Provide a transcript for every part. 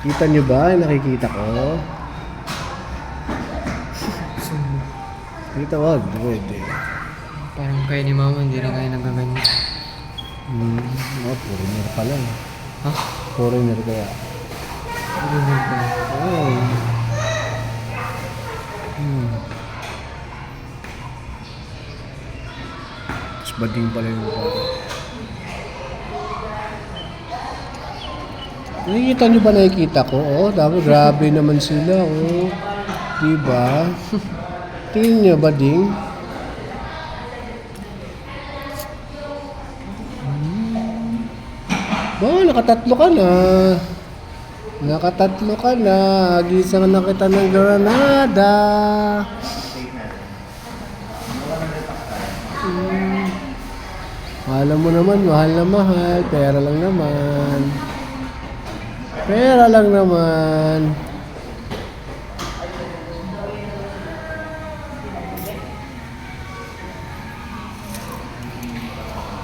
Kita nyo ba? Nakikita ko. Kita wag. Pwede. Parang kayo ni mama, hindi na kayo nagaganyan. Foreigner pala. Ha? Foreigner kaya. Hindi na kayo. Oh. Mas bading pala yung mukha. Nakikita nyo ba nakikita ko? Oh, grabe naman sila. Oh. Diba? Tingin nyo ba, Ding? Nakatatlo ka na. Nakatatlo ka na. Agisan na kita ng Granada. Alam mo naman, mahal na mahal. Pera lang naman. Pera lang naman.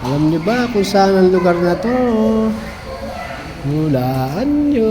Alam niyo ba kung saan ang lugar na to? Hulaan niyo.